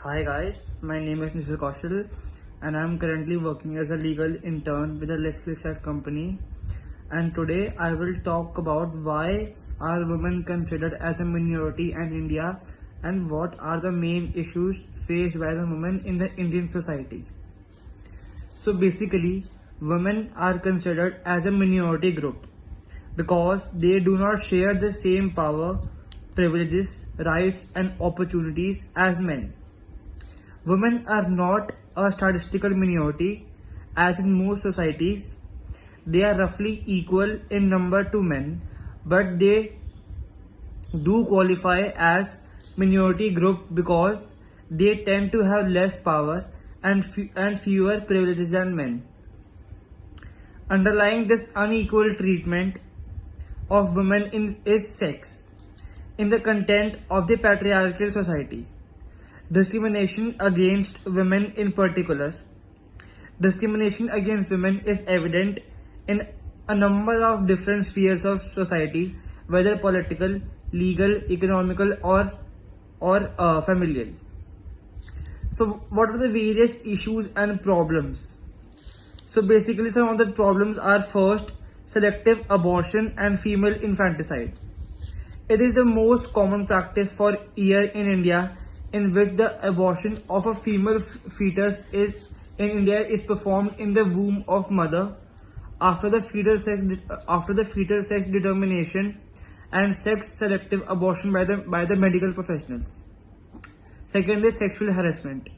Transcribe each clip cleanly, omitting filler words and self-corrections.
Hi guys, my name is Nishal Kaushal and I am currently working as a legal intern with a Lexichat company. And today I will talk about why are women considered as a minority in India and what are the main issues faced by the women in the Indian society. So basically, women are considered as a minority group because they do not share the same power, privileges, rights and opportunities as men. Women are not a statistical minority as in most societies. They are roughly equal in number to men, but they do qualify as minority group because they tend to have less power and fewer privileges than men. Underlying this unequal treatment of women is sex in the content of the patriarchal society. Discrimination against women in particular. Discrimination against women is evident in a number of different spheres of society, whether political, legal, economical, or familial. So, what are the various issues and problems? So, basically, some of the problems are first, selective abortion and female infanticide. It is the most common practice for year in India in which the abortion of a female fetus is performed in the womb of mother after the fetal sex determination and sex selective abortion by the medical professionals. Second is sexual harassment.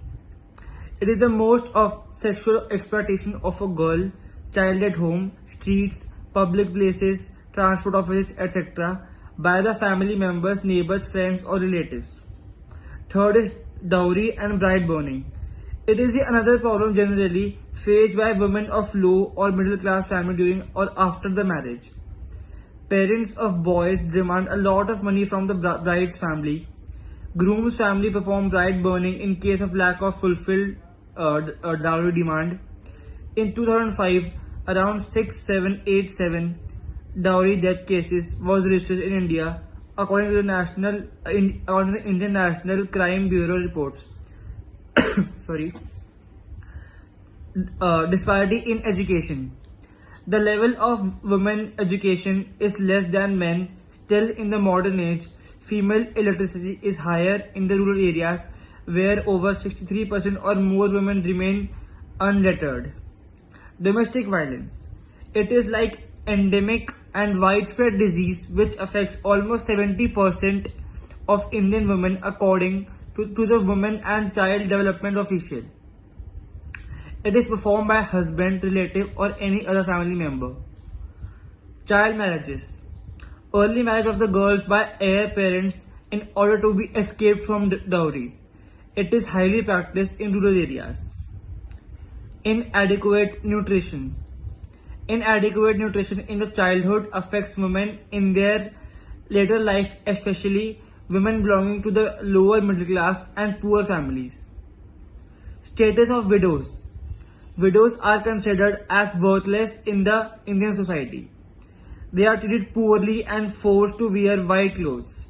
It is the most of sexual exploitation of a girl, child at home, streets, public places, transport offices, etc. by the family members, neighbors, friends or relatives. Third is dowry and bride burning. It is another problem generally faced by women of low or middle class family during or after the marriage. Parents of boys demand a lot of money from the bride's family. Groom's family perform bride burning in case of lack of fulfilled dowry demand. In 2005, around 6787 dowry death cases was registered in India, according to the Indian National Crime Bureau reports. Sorry. Disparity in education. The level of women education is less than men. Still, in the modern age, female illiteracy is higher in the rural areas, where over 63% or more women remain unlettered. Domestic violence. It is like endemic and widespread disease which affects almost 70% of Indian women, according to the Women and Child Development Official. It is performed by husband, relative or any other family member. Child marriages. Early marriage of the girls by heir parents in order to be escaped from dowry. It is highly practiced in rural areas. Inadequate nutrition. Inadequate nutrition in the childhood affects women in their later life, especially women belonging to the lower middle class and poor families. Status of widows. Widows are considered as worthless in the Indian society. They are treated poorly and forced to wear white clothes.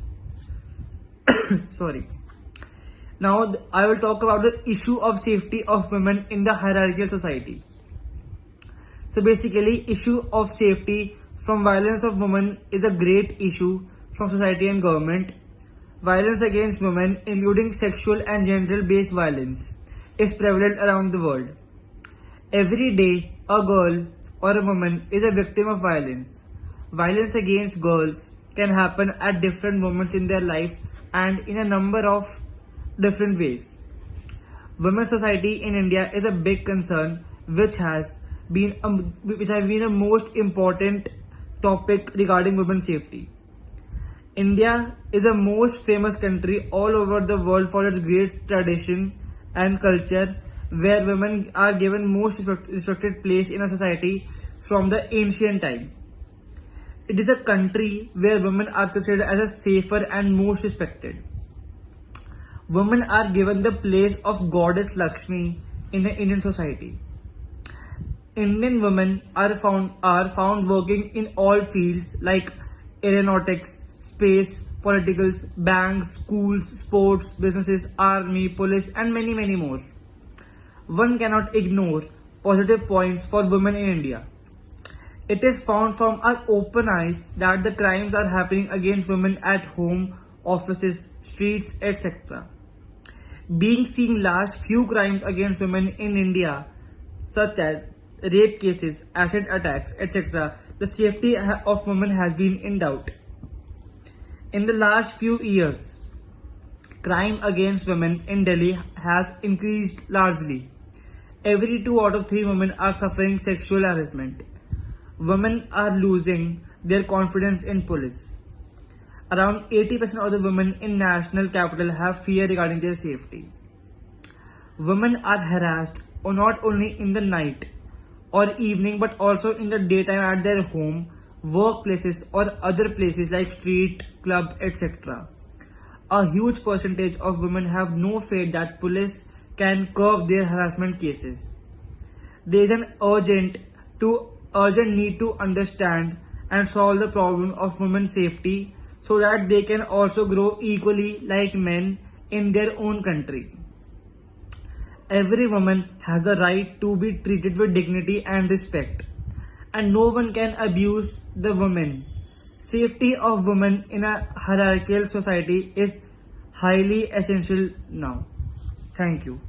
Sorry. Now I will talk about the issue of safety of women in the hierarchical society. So basically, issue of safety from violence of women is a great issue from society and government. Violence against women, including sexual and gender-based violence, is prevalent around the world. Every day, a girl or a woman is a victim of violence. Violence against girls can happen at different moments in their lives and in a number of different ways. Women's society in India is a big concern which has been a most important topic regarding women's safety. India is the most famous country all over the world for its great tradition and culture, where women are given most respected place in a society from the ancient time. It is a country where women are considered as a safer and most respected. Women are given the place of goddess Lakshmi in the Indian society. Indian women are found working in all fields like aeronautics, space, politicals, banks, schools, sports, businesses, army, police, and many, many more. One cannot ignore positive points for women in India. It is found from our open eyes that the crimes are happening against women at home, offices, streets, etc. Being seen last few crimes against women in India, such as rape cases, acid attacks, etc., the safety of women has been in doubt. In the last few years, crime against women in Delhi has increased largely. Every 2 out of 3 women are suffering sexual harassment. Women are losing their confidence in police. Around 80% of the women in national capital have fear regarding their safety. Women are harassed not only in the night or evening but also in the daytime at their home, workplaces or other places like street, club, etc. A huge percentage of women have no faith that police can curb their harassment cases. There is an urgent need to understand and solve the problem of women's safety so that they can also grow equally like men in their own country. Every woman has the right to be treated with dignity and respect, and no one can abuse the woman. Safety of women in a hierarchical society is highly essential now. Thank you.